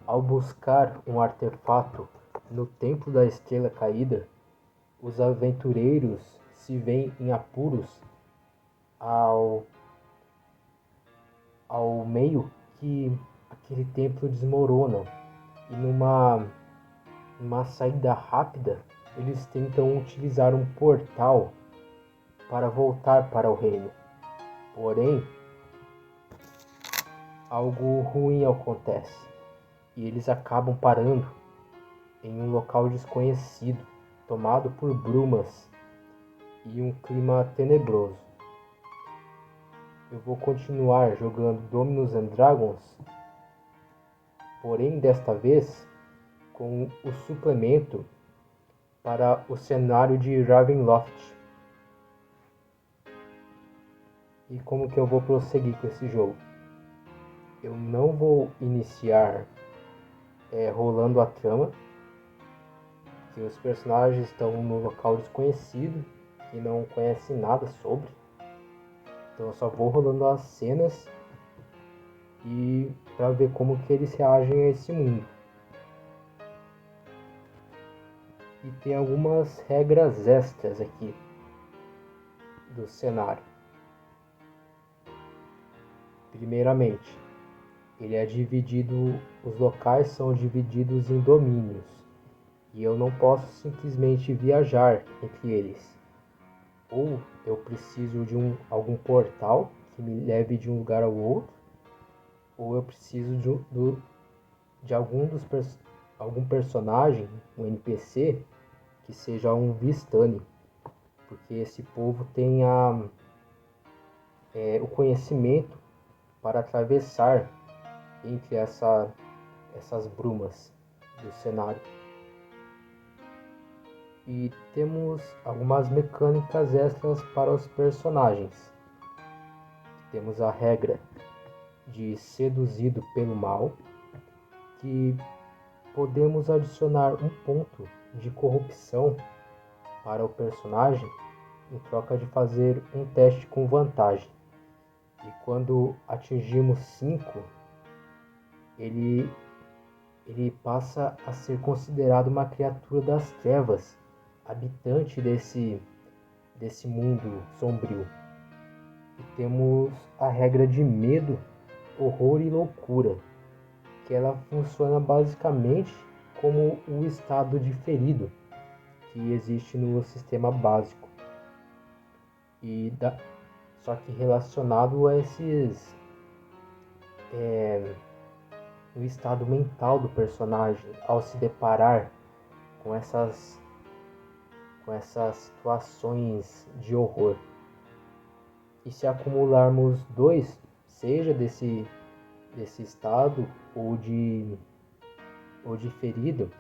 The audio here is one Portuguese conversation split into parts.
Ao buscar um artefato no Templo da Estrela Caída, os aventureiros se veem em apuros ao meio que aquele templo desmorona. E numa saída rápida, eles tentam utilizar um portal para voltar para o reino. Porém, algo ruim acontece e eles acabam parando em um local desconhecido, tomado por brumas e um clima tenebroso. Eu vou continuar jogando Dominus and Dragons, porém desta vez com o suplemento para o cenário de Ravenloft. E como que eu vou prosseguir com esse jogo? Eu não vou iniciar rolando a trama, que os personagens estão no local desconhecido e não conhecem nada sobre. Então eu só vou rolando as cenas e para ver como que eles reagem a esse mundo. E tem algumas regras extras aqui do cenário. Primeiramente, ele é dividido, os locais são divididos em domínios e eu não posso simplesmente viajar entre eles. Ou eu preciso de algum portal que me leve de um lugar ao outro, ou eu preciso de algum personagem, um NPC, que seja um Vistani, porque esse povo tem o conhecimento para atravessar entre essas brumas do cenário. E temos algumas mecânicas extras para os personagens. Temos a regra de seduzido pelo mal, que podemos adicionar um ponto de corrupção para o personagem em troca de fazer um teste com vantagem. E quando atingimos 5, ele passa a ser considerado uma criatura das trevas, habitante desse mundo sombrio. E temos a regra de medo, horror e loucura, que ela funciona basicamente como o estado de ferido que existe no sistema básico. Só que relacionado a o estado mental do personagem ao se deparar com essas situações de horror. E se acumularmos 2, seja desse estado ou de ferido,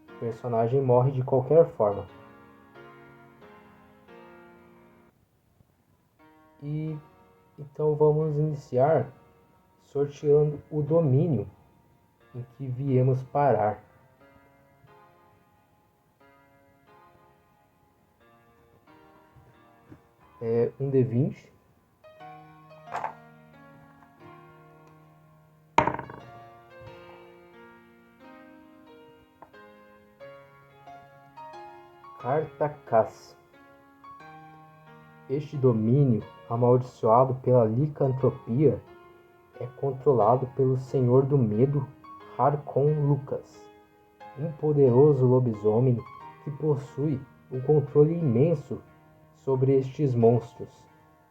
o personagem morre de qualquer forma. E então vamos iniciar sorteando o domínio em que viemos parar. Um D20. Carta Caça. Este domínio, amaldiçoado pela licantropia, é controlado pelo Senhor do Medo, Harkon Lucas, um poderoso lobisomem que possui um controle imenso sobre estes monstros.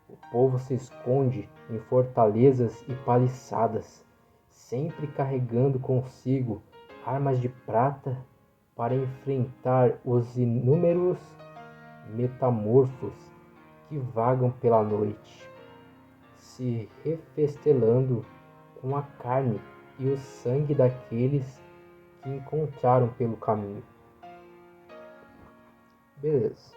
O povo se esconde em fortalezas e paliçadas, sempre carregando consigo armas de prata para enfrentar os inúmeros metamorfos que vagam pela noite, se refestelando com a carne e o sangue daqueles que encontraram pelo caminho. Beleza.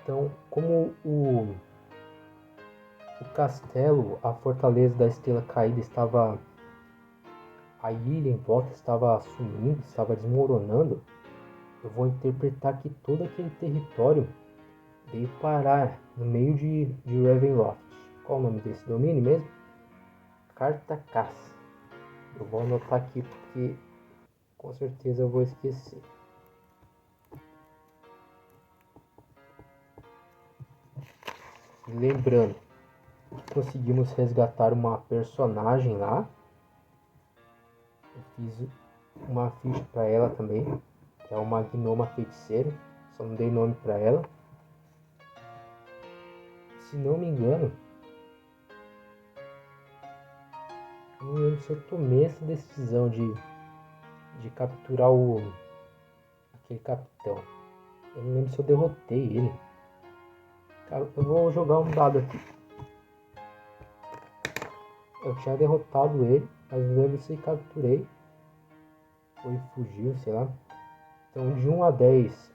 Então, como o castelo, a fortaleza da Estrela Caída estava... A ilha em volta estava sumindo, estava desmoronando, eu vou interpretar que todo aquele território veio parar no meio de Ravenloft. Qual o nome desse domínio mesmo? carta caça. Eu vou anotar aqui porque com certeza eu vou esquecer. E lembrando que conseguimos resgatar uma personagem lá. Eu fiz uma ficha para ela também, que é uma gnoma feiticeira. Só não dei nome para ela. Se não me engano, não lembro se eu tomei essa decisão de capturar aquele capitão. Eu não lembro se eu derrotei ele. Cara, eu vou jogar um dado aqui. Eu tinha derrotado ele, mas não lembro se capturei. Ou ele fugiu, sei lá. Então de 1 a 10,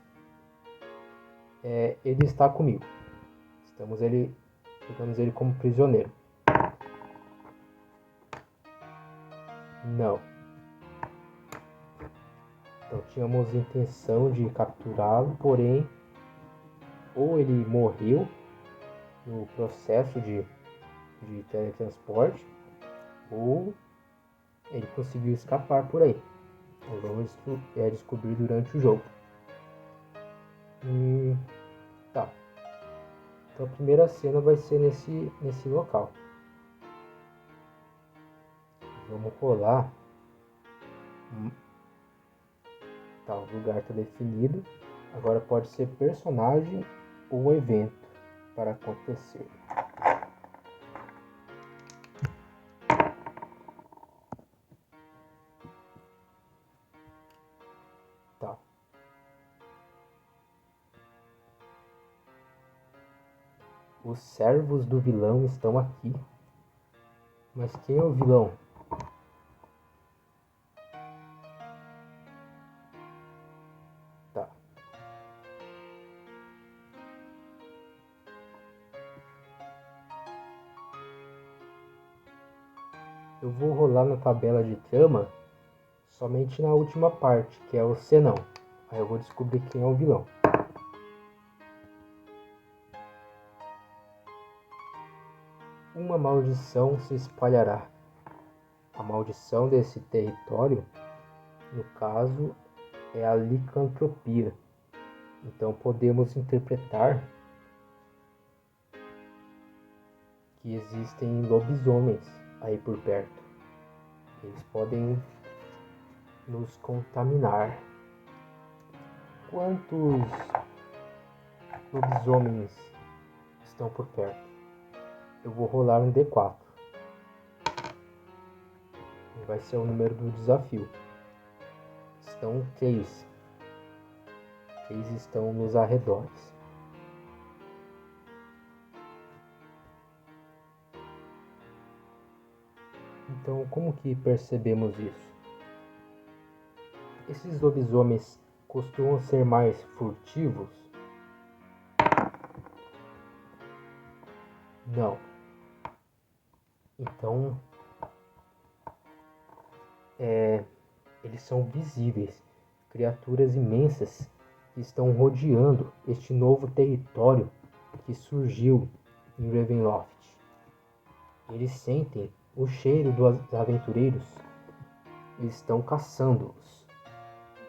ele está comigo. Pegamos ele como prisioneiro. Não. Então tínhamos intenção de capturá-lo, porém ou ele morreu no processo de teletransporte, ou ele conseguiu escapar por aí. Nós vamos descobrir durante o jogo. Tá. Então a primeira cena vai ser nesse local. Vamos rolar. Tá, o lugar está definido. Agora pode ser personagem ou evento para acontecer. Tá. Os servos do vilão estão aqui. Mas quem é o vilão? Tá. Eu vou rolar na tabela de trama somente na última parte, que é o senão. Aí eu vou descobrir quem é o vilão. Uma maldição se espalhará. A maldição desse território, no caso, é a licantropia. Então podemos interpretar que existem lobisomens aí por perto. Eles podem nos contaminar. Quantos lobisomens estão por perto? Eu vou rolar um D4. Vai ser o número do desafio. Estão 3. 3 estão nos arredores. Então, como que percebemos isso? Esses lobisomens costumam ser mais furtivos? Não. Então, eles são visíveis, criaturas imensas que estão rodeando este novo território que surgiu em Ravenloft. Eles sentem o cheiro dos aventureiros. Eles estão caçando-os.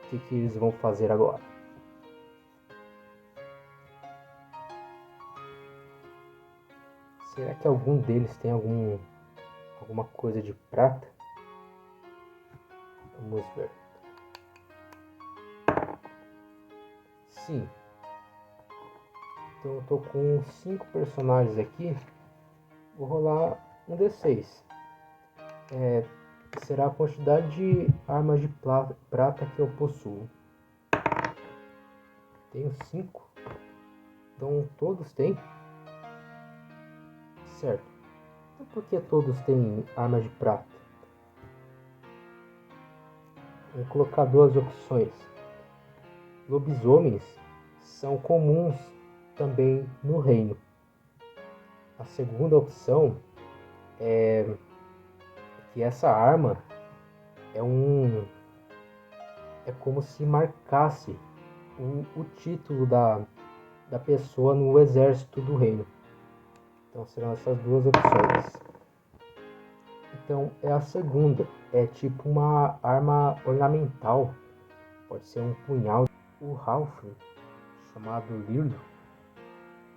O que eles vão fazer agora? Será que algum deles tem alguma coisa de prata? Vamos ver. Sim. Então eu tô com 5 personagens aqui. Vou rolar um D6. Será a quantidade de armas de prata que eu possuo. Tenho 5. Então todos têm. Certo. Então por que todos têm armas de prata? Vou colocar 2 opções. Lobisomens são comuns também no reino. A segunda opção é que essa arma é como se marcasse o título da pessoa no exército do reino. Então serão essas 2 opções. Então é a segunda. É tipo uma arma ornamental. Pode ser um punhal. O Halfling, chamado Lirlo,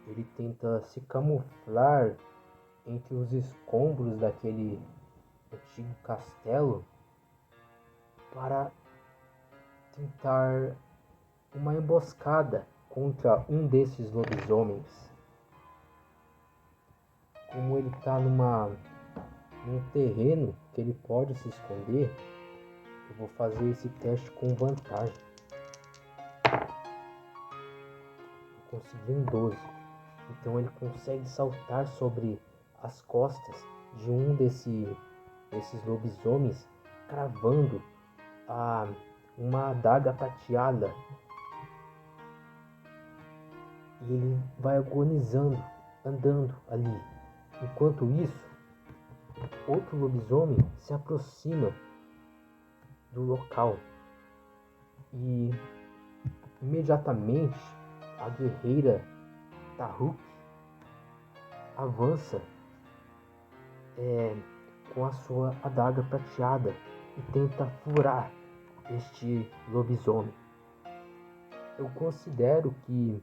ele tenta se camuflar entre os escombros daquele antigo castelo para tentar uma emboscada contra um desses lobisomens. Como ele está num terreno que ele pode se esconder, eu vou fazer esse teste com vantagem. Eu consegui um 12. Então ele consegue saltar sobre as costas de um desses lobisomens, cravando uma adaga prateada. E ele vai agonizando, andando ali. Enquanto isso, outro lobisomem se aproxima do local e imediatamente a guerreira Tahuk avança com a sua adaga prateada e tenta furar este lobisomem. Eu considero que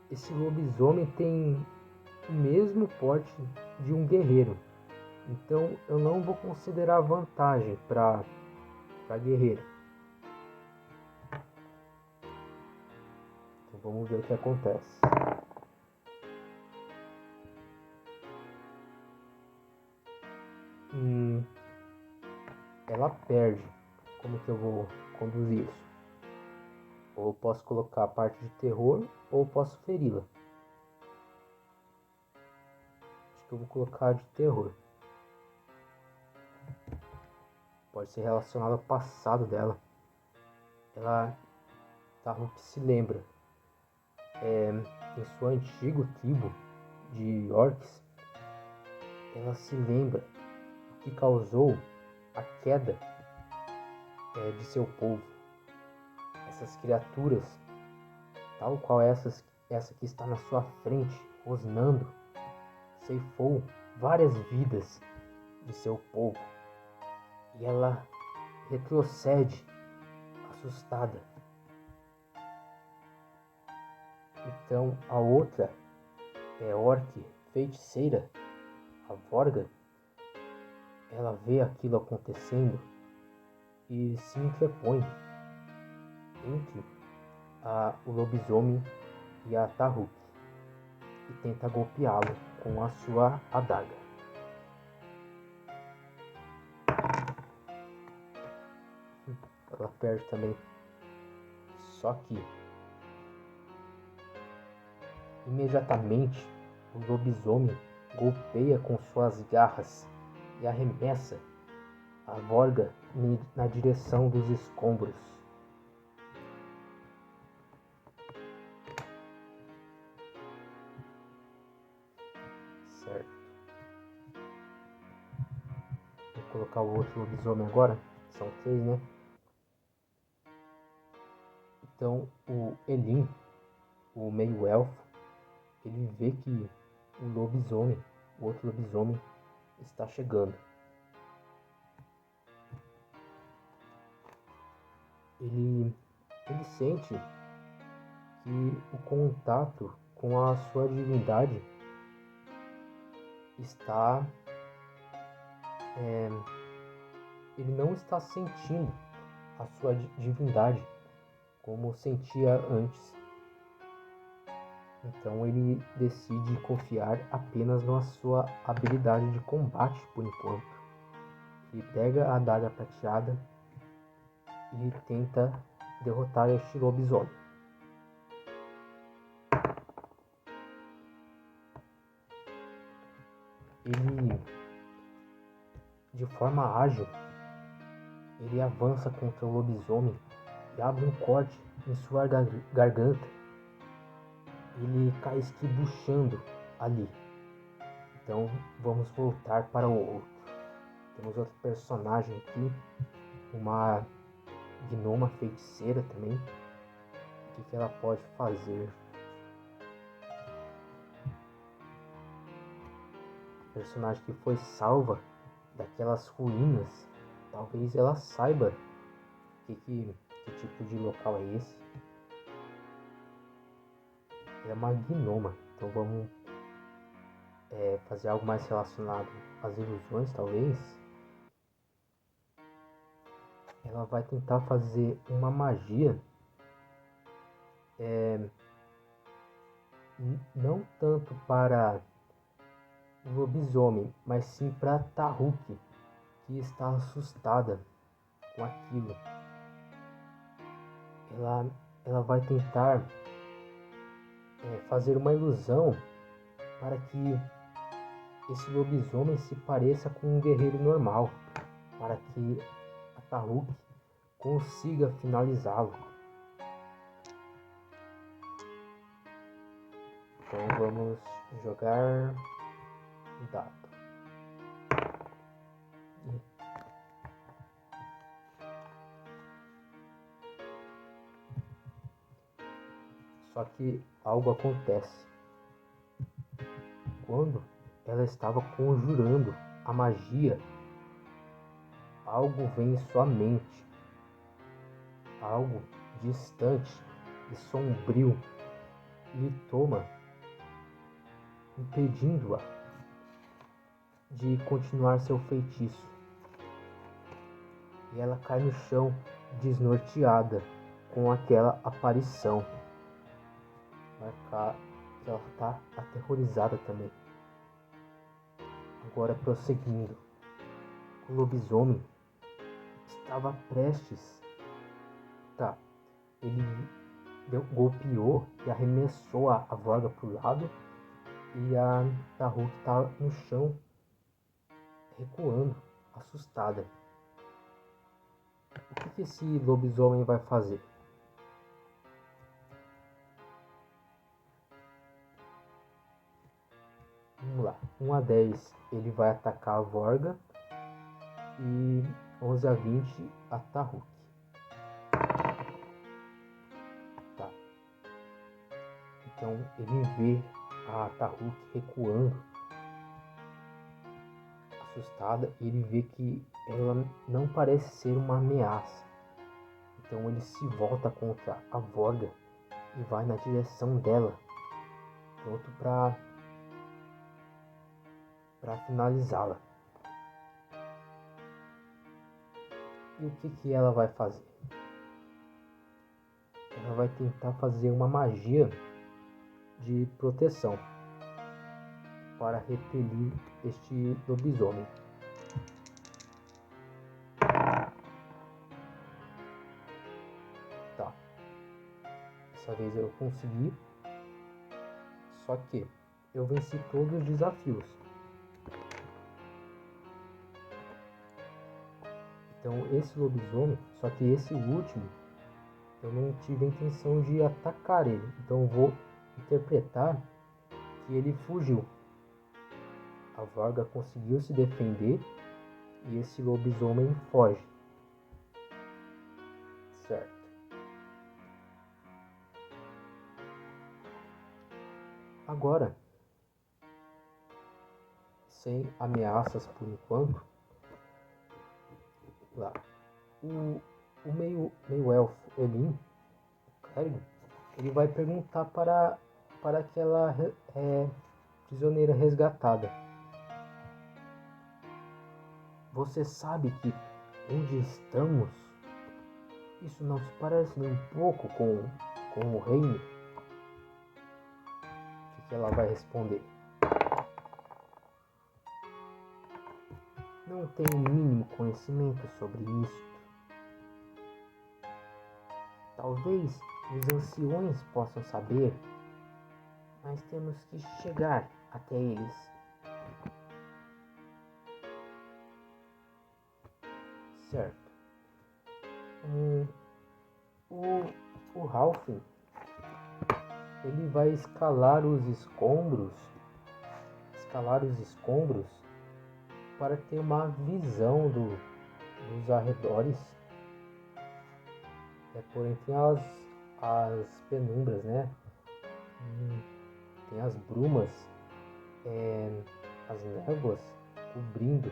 esse lobisomem tem o mesmo porte de um guerreiro, então eu não vou considerar vantagem para guerreiro. Então vamos ver o que acontece. Ela perde. Como que eu vou conduzir isso? Ou eu posso colocar a parte de terror, ou eu posso feri-la. Acho que eu vou colocar de terror. Pode ser relacionado ao passado dela. Ela se lembra. Em sua antiga tribo de orcs, ela se lembra que causou a queda de seu povo. Essas criaturas, tal qual essa que está na sua frente, rosnando, ceifou várias vidas de seu povo. E ela retrocede, assustada. Então a outra orc feiticeira, a Vorga, ela vê aquilo acontecendo e se interpõe entre o lobisomem e a Tahuk e tenta golpeá-lo com a sua adaga. Ela perde também. Só que imediatamente o lobisomem golpeia com suas garras e arremessa a Vorga na direção dos escombros. Certo. Vou colocar o outro lobisomem agora. São 3, né? Então o Elin, o meio-elfo, ele vê que o outro lobisomem, está chegando. Ele sente que o contato com a sua divindade está... ele não está sentindo a sua divindade como sentia antes. Então ele decide confiar apenas na sua habilidade de combate por enquanto. Ele pega a adaga prateada e tenta derrotar este lobisomem. Ele, de forma ágil, ele avança contra o lobisomem e abre um corte em sua garganta. Ele cai estribuchando ali. Então vamos voltar para o outro. Temos outro personagem aqui, uma gnoma feiticeira também. O que ela pode fazer? personagem que foi salva daquelas ruínas, talvez ela saiba que tipo de local é esse. Ela é uma gnoma, então vamos fazer algo mais relacionado às ilusões, talvez. Ela vai tentar fazer uma magia, não tanto para o lobisomem, mas sim para Taruki, que está assustada com aquilo. Ela vai tentar fazer uma ilusão para que esse lobisomem se pareça com um guerreiro normal, para que a Taruki consiga finalizá-lo. Então vamos jogar um dado. Só que algo acontece. Quando ela estava conjurando a magia, algo vem em sua mente. Algo distante e sombrio lhe toma, impedindo-a de continuar seu feitiço. E ela cai no chão, desnorteada com aquela aparição. Marcar que ela está aterrorizada também. Agora prosseguindo. O lobisomem estava prestes. Ele golpeou e arremessou a Vorga para o lado. E a Taruki está no chão, recuando, assustada. O que esse lobisomem vai fazer? Vamos lá. 1 a 10 ele vai atacar a Vorga. E 11 a 20 a Taruki. Tá. Então ele vê a Taruki recuando, assustada, e ele vê que ela não parece ser uma ameaça. Então ele se volta contra a Vorga e vai na direção dela, pronto para finalizá-la. E o que ela vai fazer? Ela vai tentar fazer uma magia de proteção para repelir este lobisomem. Tá. Dessa vez eu consegui. Só que eu venci todos os desafios. Então esse lobisomem, só que esse último, eu não tive a intenção de atacar ele. Então eu vou interpretar que ele fugiu. A Vorga conseguiu se defender e esse lobisomem foge. Certo. Agora, sem ameaças por enquanto, lá, o meio elfo Elin, ele vai perguntar para aquela prisioneira resgatada: você sabe que onde estamos, isso não se parece nem um pouco com o reino? O que ela vai responder? Não tenho o mínimo conhecimento sobre isso. Talvez os anciões possam saber, mas temos que chegar até eles. Certo. O Halfling, ele vai escalar os escombros para ter uma visão dos arredores. Porém tem as penumbras, né? Tem as brumas as névoas cobrindo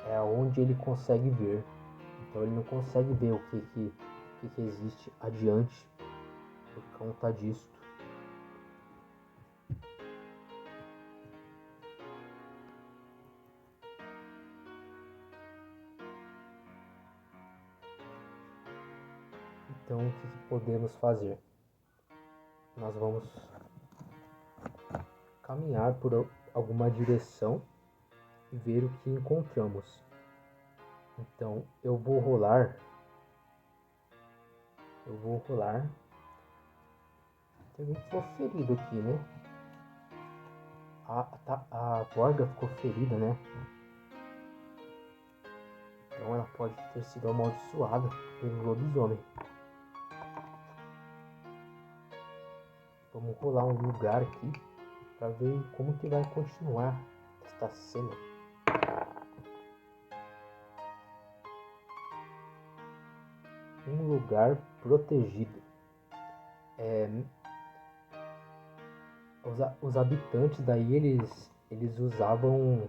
é onde ele consegue ver. Então ele não consegue ver o que existe adiante por conta disso. Então o que podemos fazer? Nós vamos caminhar por alguma direção e ver o que encontramos. Então eu vou rolar. Tem alguém que ficou ferido aqui, né? A Borga ficou ferida, né? Então ela pode ter sido amaldiçoada pelo lobisomem. Vamos rolar um lugar aqui para ver como que vai continuar esta cena. Um lugar protegido. Os habitantes daí eles usavam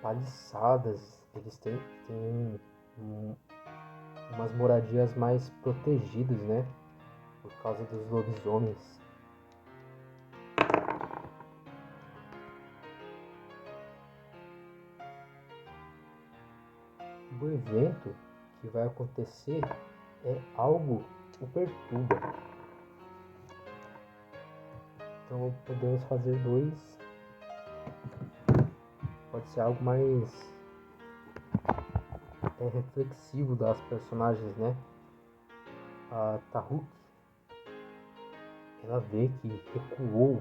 paliçadas. Eles têm umas moradias mais protegidas, né? Por causa dos lobisomens. O evento que vai acontecer é algo que o perturba. Então podemos fazer dois. Pode ser algo mais reflexivo das personagens, né? A Tahuk, ela vê que recuou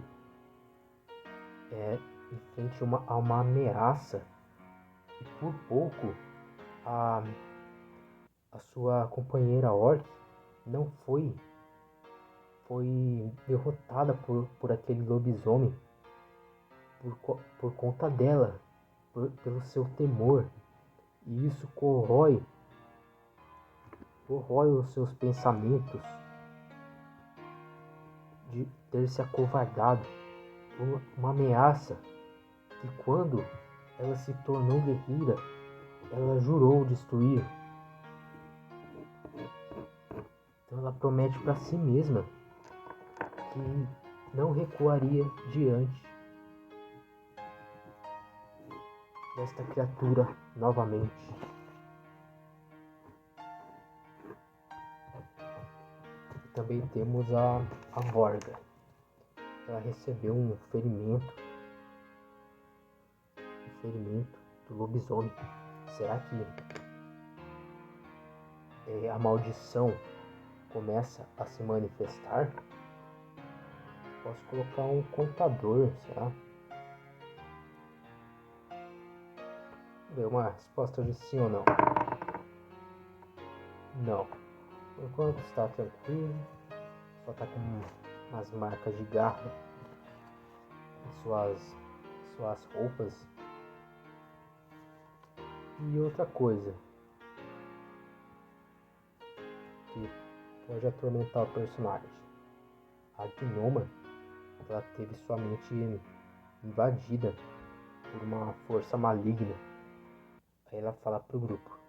em frente a uma ameaça e por pouco a sua companheira Orc não foi derrotada por aquele lobisomem por conta dela, pelo seu temor. E isso corrói os seus pensamentos de ter se acovardado por uma ameaça que, quando ela se tornou guerreira, ela jurou destruir. Então ela promete para si mesma que não recuaria diante desta criatura novamente. E também temos a Vorga. Ela recebeu um ferimento do lobisomem. Será que a maldição começa a se manifestar? Posso colocar um contador, será? Vamos ver uma resposta de sim ou não. Não. Por enquanto está tranquilo. Só está com umas marcas de garra em suas roupas. E outra coisa que pode atormentar o personagem. A Gnoma, ela teve sua mente invadida por uma força maligna. Aí ela fala pro grupo: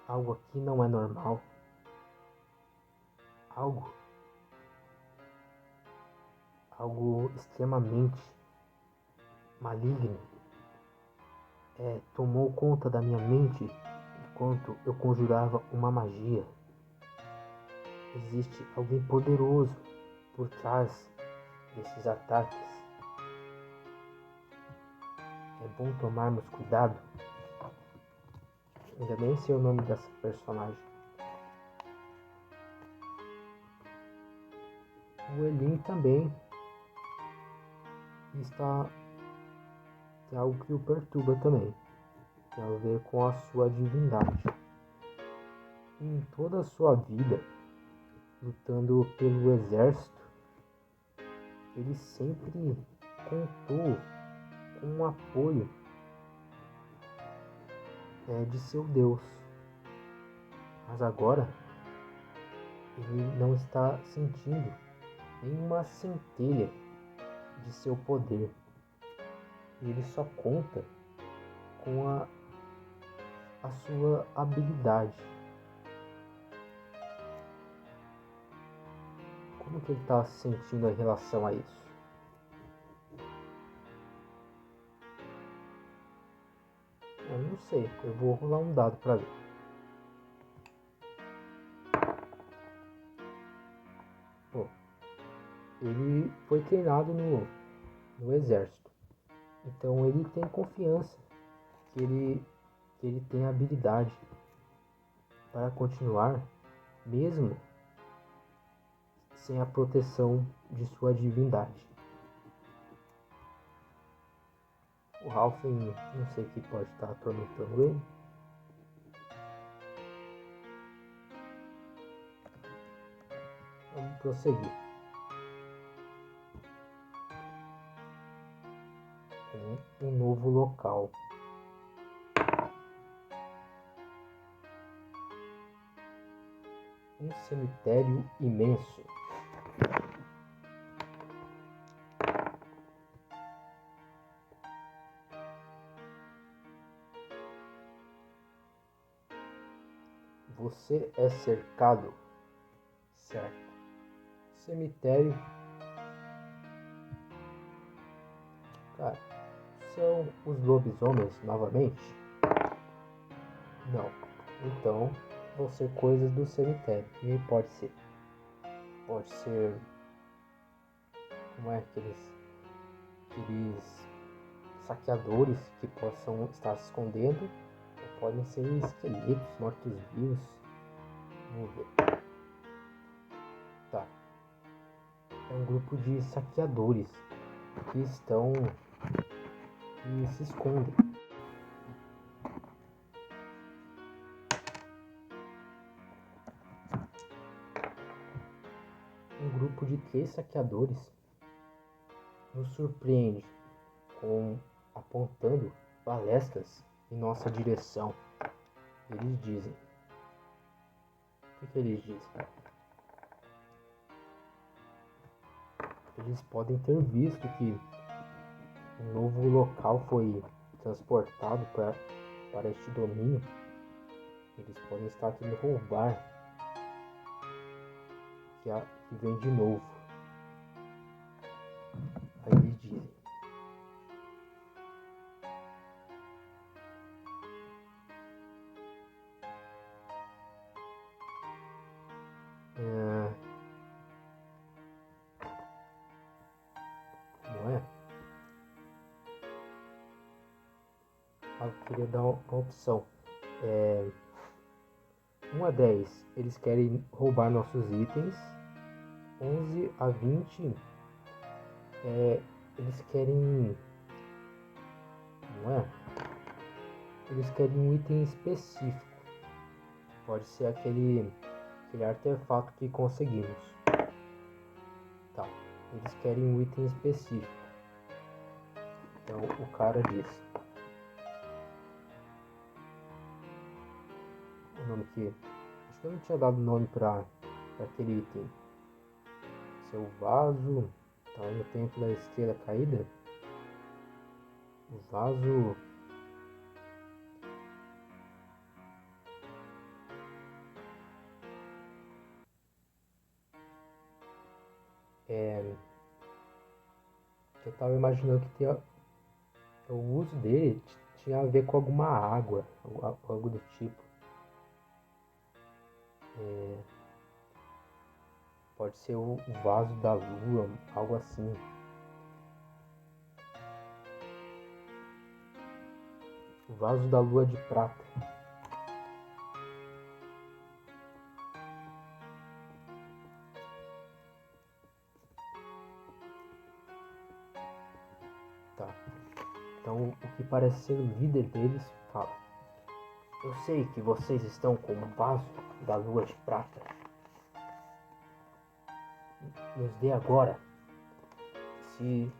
algo aqui não é normal. Algo extremamente maligno tomou conta da minha mente enquanto eu conjurava uma magia. Existe alguém poderoso por trás desses ataques. É bom tomarmos cuidado. Ainda nem sei o nome dessa personagem. O Elin também tem algo que o perturba também. Tem a ver com a sua divindade. Em toda a sua vida, lutando pelo exército, ele sempre contou com o apoio de seu Deus. Mas agora ele não está sentindo nenhuma centelha de seu poder. E ele só conta com a sua habilidade. Como que ele está se sentindo em relação a isso? Eu não sei, eu vou rolar um dado para ver. Bom, ele foi treinado no exército, então ele tem confiança que ele tem habilidade para continuar, mesmo sem a proteção de sua divindade. O Halfling, não sei o que pode estar atormentando ele. Vamos prosseguir. Um novo local. Um cemitério imenso. Você é cercado, certo? Cemitério. Cara, são os lobisomens novamente? Não. Então, vão ser coisas do cemitério. E pode ser. Pode ser. Como é aqueles saqueadores que possam estar se escondendo? Ou podem ser esqueletos, mortos-vivos. Vamos ver. Tá. É um grupo de saqueadores que se escondem. Um grupo de 3 saqueadores nos surpreende apontando balestras em nossa direção. Eles dizem. O que eles dizem? Eles podem ter visto que um novo local foi transportado para este domínio. Eles podem estar querendo roubar que vem de novo. Aí eles dizem. Não é? Eu queria dar uma opção. 1 a 10, eles querem roubar nossos itens. 11 a 20, eles querem. Não é? Eles querem um item específico. Pode ser aquele artefato que conseguimos. Tá. Eles querem um item específico. Então o cara diz. O nome que. Acho que eu não tinha dado nome para aquele item. Seu vaso. Tá no templo da estrela caída. O vaso. Eu tava imaginando que o uso dele tinha a ver com alguma água, algo do tipo. Pode ser o vaso da lua, algo assim. O vaso da lua de prata. Tá. Então o que parece ser o líder deles fala. Eu sei que vocês estão com um vaso da lua de prata. Nos dê agora, se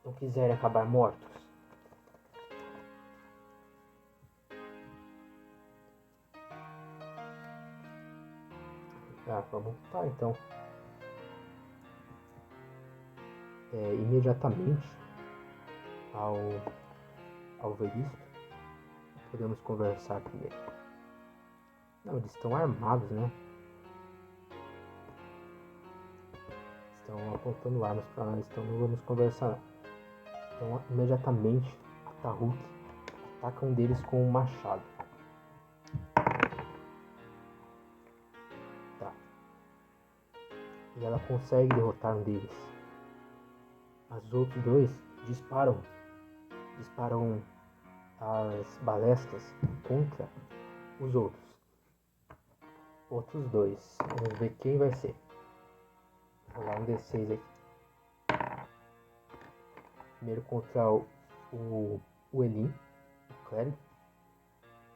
não quiserem acabar mortos. Vamos lutar então. imediatamente ao ver isso, podemos conversar primeiro. Não, eles estão armados, né? Estão apontando armas para nós, então não vamos conversar. Então, imediatamente, a Tahuk ataca um deles com um machado. Tá. E ela consegue derrotar um deles. Mas os outros dois disparam as balestras contra os outros. Outros dois. Vamos ver quem vai ser. Vou rolar um D6 aqui. Primeiro contra o Elin, o clérigo.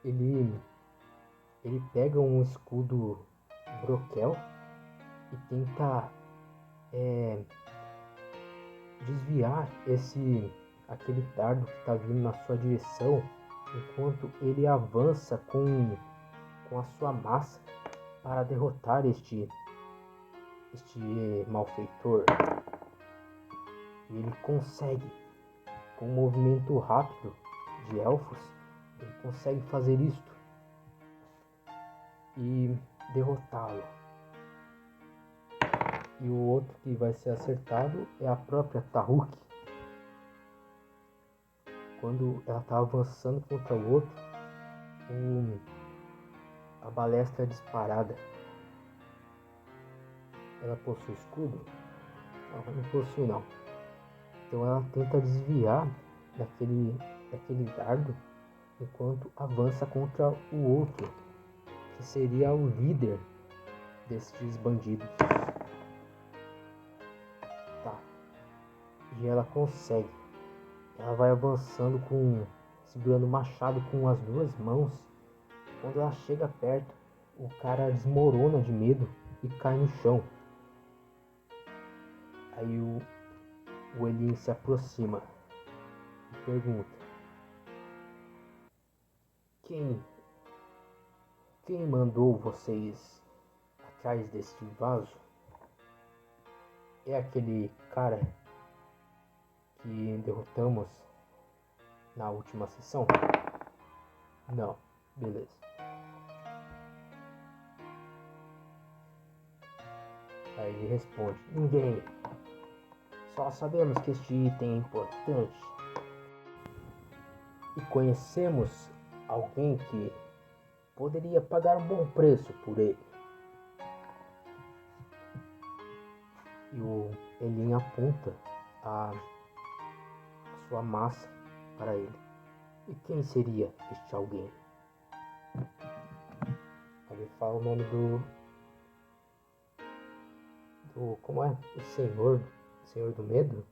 Ele pega um escudo broquel e tenta desviar aquele dardo que está vindo na sua direção, enquanto ele avança com a sua massa para derrotar este malfeitor. E ele consegue, com um movimento rápido de elfos, ele consegue fazer isto e derrotá-lo. E o outro que vai ser acertado é a própria Tahuk. Quando ela está avançando contra o outro, a balestra é disparada. Ela possui escudo? Não possui não. Então ela tenta desviar daquele dardo enquanto avança contra o outro, que seria o líder destes bandidos. Tá. E ela consegue. Ela vai avançando segurando o machado com as duas mãos. Quando ela chega perto, o cara desmorona de medo e cai no chão. Aí o Elin se aproxima e pergunta: Quem mandou vocês atrás deste vaso? É aquele cara que derrotamos na última sessão? Não, beleza. Aí ele responde: ninguém. Só sabemos que este item é importante e conhecemos alguém que poderia pagar um bom preço por ele. E o Elin aponta a sua massa para ele. E quem seria este alguém? Ele fala o nome do como é? O Senhor do Medo?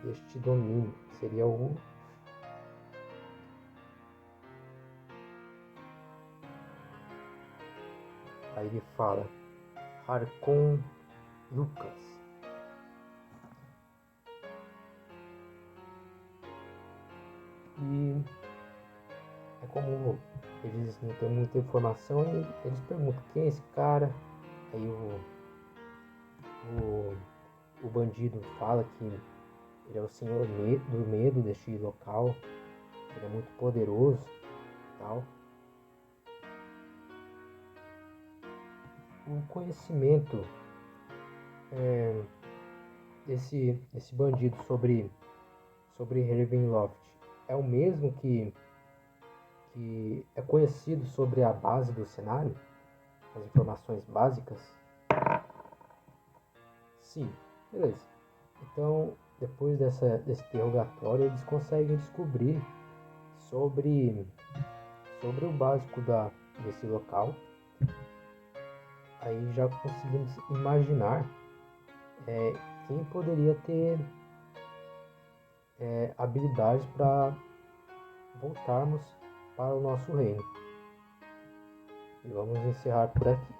Deste domínio. Seria o... Aí ele fala: Harkon Lucas. E é como eles não têm muita informação, e eles perguntam: quem é esse cara? Aí o bandido fala que ele é o Senhor do Medo deste local. Ele é muito poderoso e tal. O conhecimento desse bandido sobre Ravenloft é o mesmo que é conhecido sobre a base do cenário? As informações básicas? Sim, beleza. Então, depois desse interrogatório, eles conseguem descobrir sobre o básico desse local. Aí já conseguimos imaginar quem poderia ter habilidades para voltarmos para o nosso reino. E vamos encerrar por aqui.